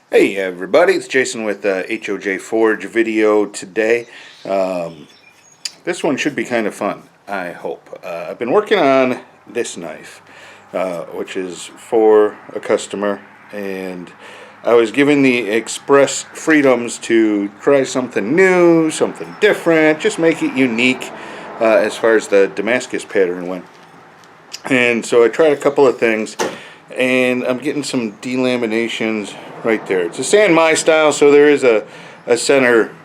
Hey everybody, it's Jason with HOJ Forge video today. This one should be kind of fun, I hope. I've been working on this knife, which is for a customer, and I was given the express freedoms to try something new, something different, just make it unique as far as the Damascus pattern went. And so I tried a couple of things, and I'm getting some delaminations right there. It's a San Mai style, so there is a center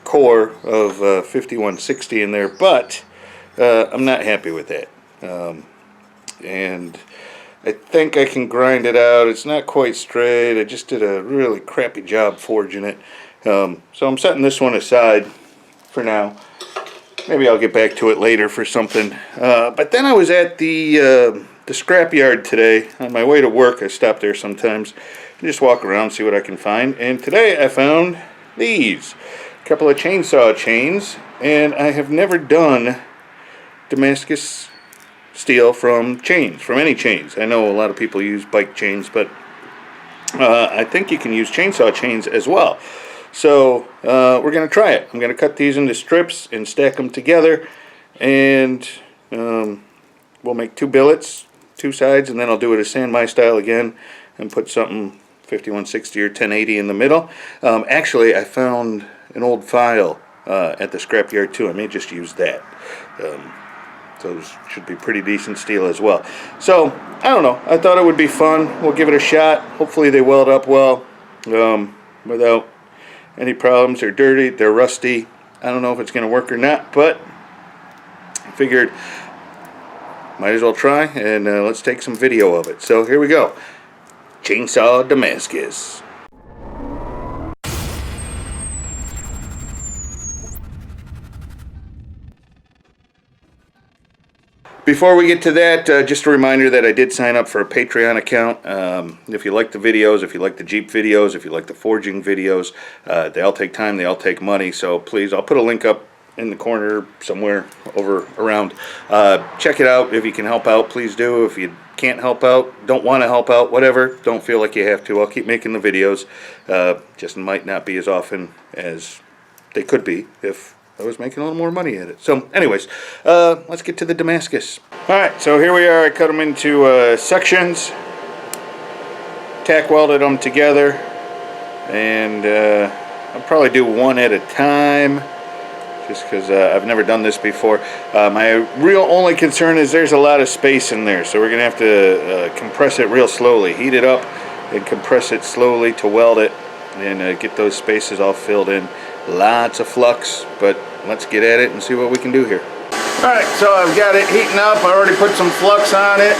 core of 5160 in there, but I'm not happy with that. And I think I can grind it out. It's not quite straight. I just did a really crappy job forging it. So I'm setting this one aside for now. Maybe I'll get back to it later for something. But then I was at the scrapyard today. On my way to work, I stop there sometimes and just walk around, see what I can find. And today I found these. A couple of chainsaw chains. And I have never done Damascus steel from chains, from any chains. I know a lot of people use bike chains, but I think you can use chainsaw chains as well. So we're going to try it. I'm going to cut these into strips and stack them together, and we'll make 2 billets, 2 sides, and then I'll do it a San Mai style again and put something 5160 or 1080 in the middle. Actually, I found an old file at the scrapyard too. I may just use that. Those should be pretty decent steel as well. So I don't know. I thought it would be fun. We'll give it a shot. Hopefully they weld up well without any problems. They're dirty, they're rusty. I don't know if it's going to work or not, but I figured might as well try, and let's take some video of it. So here we go. Chainsaw Damascus. Before we get to that, just a reminder that I did sign up for a Patreon account. If you like the videos, if you like the Jeep videos, if you like the forging videos, they all take time, they all take money, so please, I'll put a link up in the corner somewhere over around. Check it out. If you can help out, please do. If you can't help out, don't want to help out, whatever, don't feel like you have to. I'll keep making the videos. Just might not be as often as they could be if I was making a little more money at it. So anyways, let's get to the Damascus. Alright, so here we are. I cut them into sections, tack welded them together, and I'll probably do one at a time just because I've never done this before. My real only concern is there's a lot of space in there, so we're going to have to compress it real slowly. Heat it up and compress it slowly to weld it and get those spaces all filled in. Lots of flux, but let's get at it and see what we can do here. Alright, so I've got it heating up. I already put some flux on it.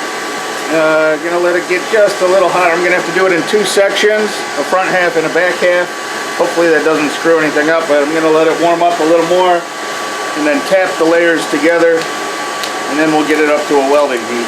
Gonna let it get just a little hot. I'm gonna have to do it in 2 sections, a front half and a back half. Hopefully that doesn't screw anything up, but I'm gonna let it warm up a little more and then tap the layers together, and then we'll get it up to a welding heat.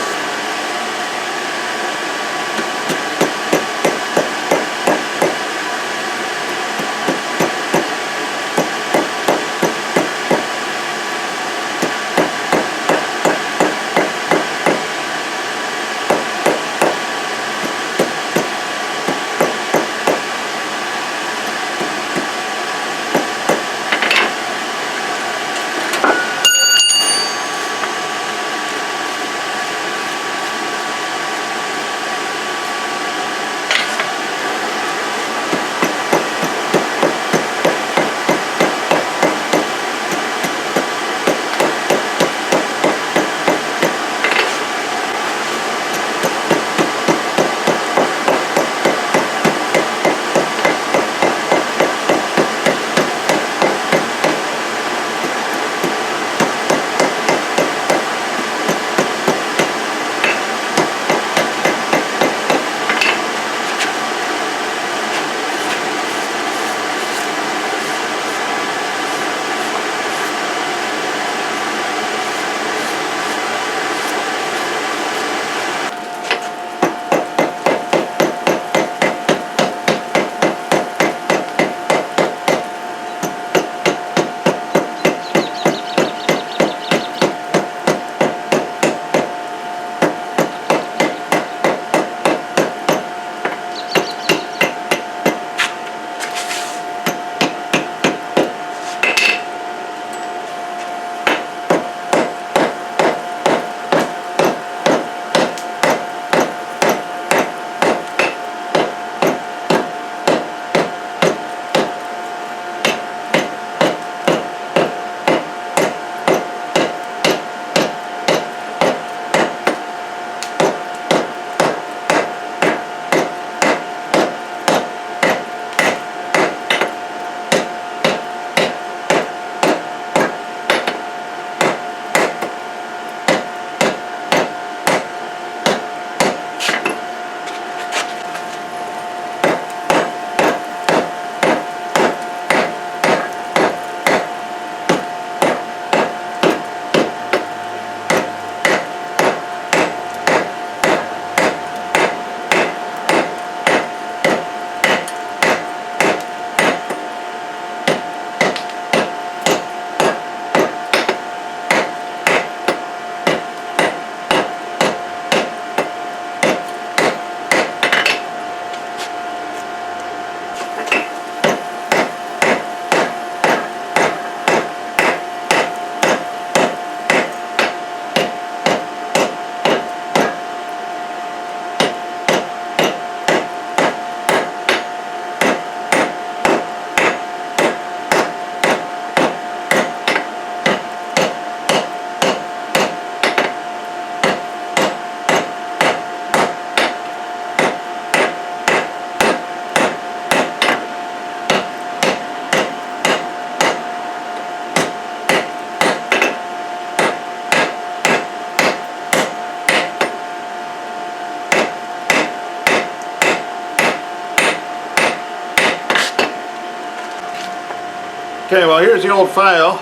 Okay, well here's the old file.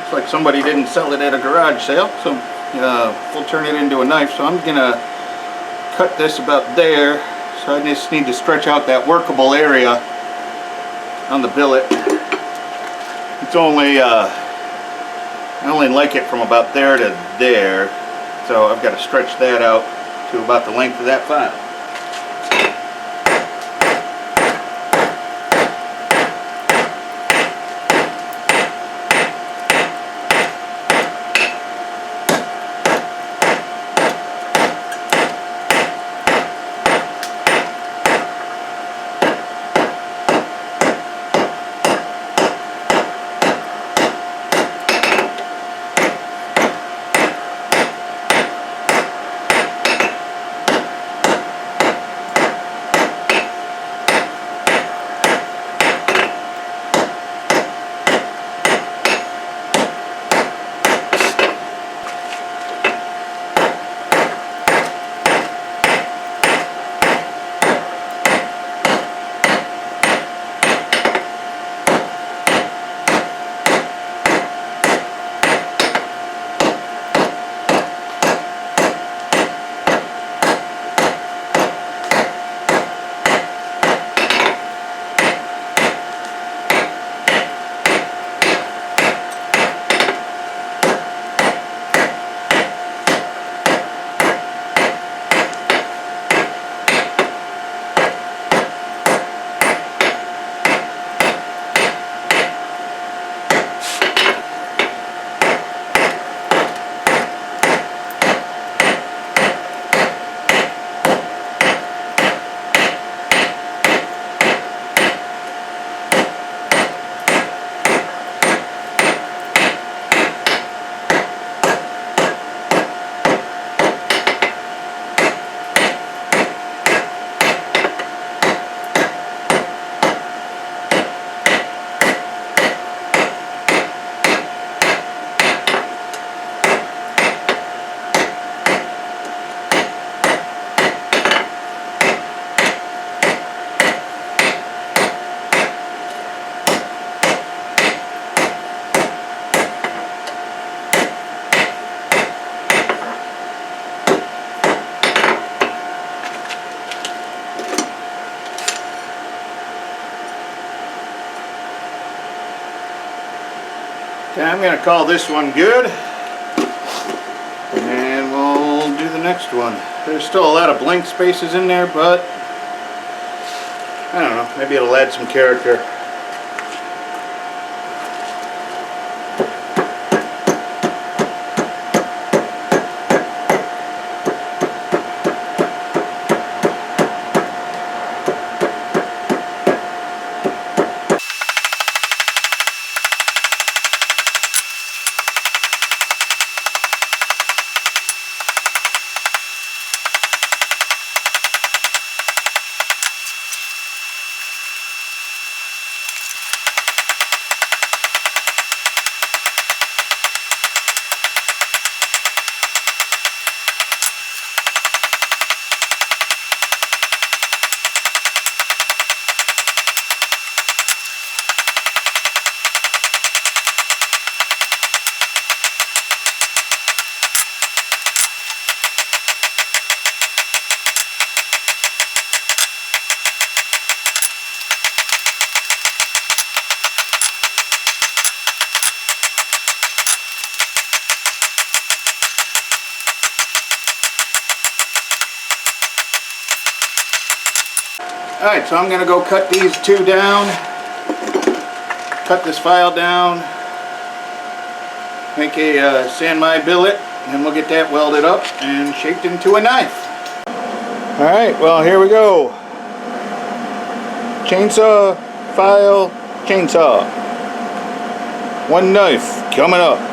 Looks like somebody didn't sell it at a garage sale, so we'll turn it into a knife. So I'm gonna cut this about there. So I just need to stretch out that workable area on the billet. It's only I only like it from about there to there, so I've got to stretch that out to about the length of that file. Okay, I'm going to call this one good, and we'll do the next one. There's still a lot of blank spaces in there, but I don't know, maybe it'll add some character. Alright, so I'm going to go cut these two down, cut this file down, make a sand my billet, and we'll get that welded up and shaped into a knife. Alright, well here we go. Chainsaw, file, chainsaw. One knife coming up.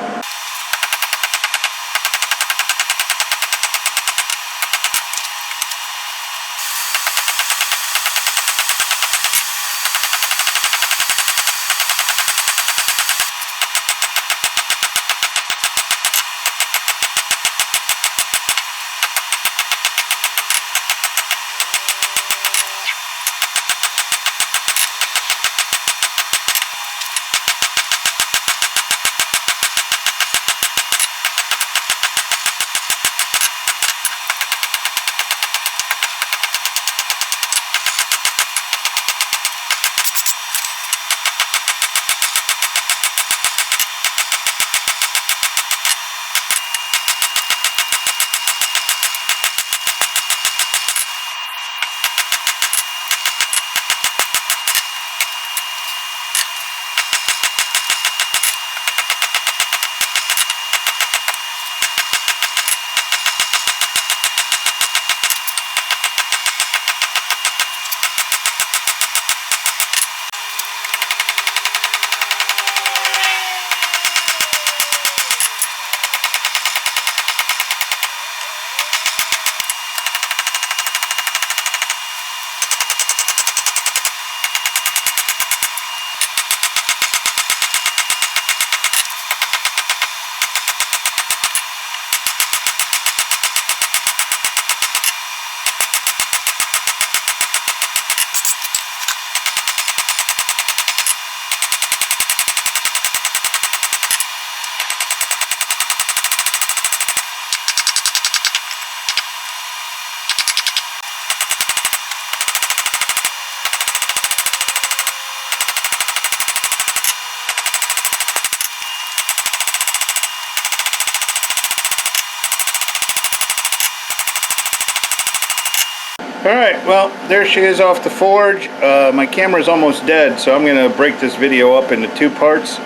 Alright, well, there she is off the forge. My camera's almost dead, so I'm going to break this video up into 2 parts.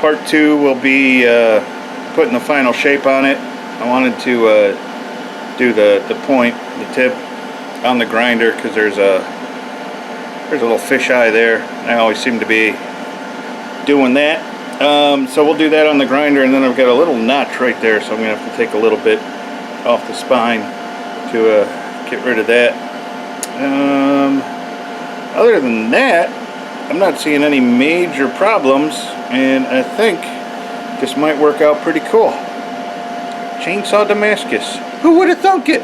Part 2 will be putting the final shape on it. I wanted to do the point, the tip, on the grinder because there's a little fisheye there. I always seem to be doing that. So we'll do that on the grinder, and then I've got a little notch right there, so I'm going to have to take a little bit off the spine to get rid of that. Other than that, I'm not seeing any major problems, and I think this might work out pretty cool. Chainsaw Damascus. Who would have thunk it?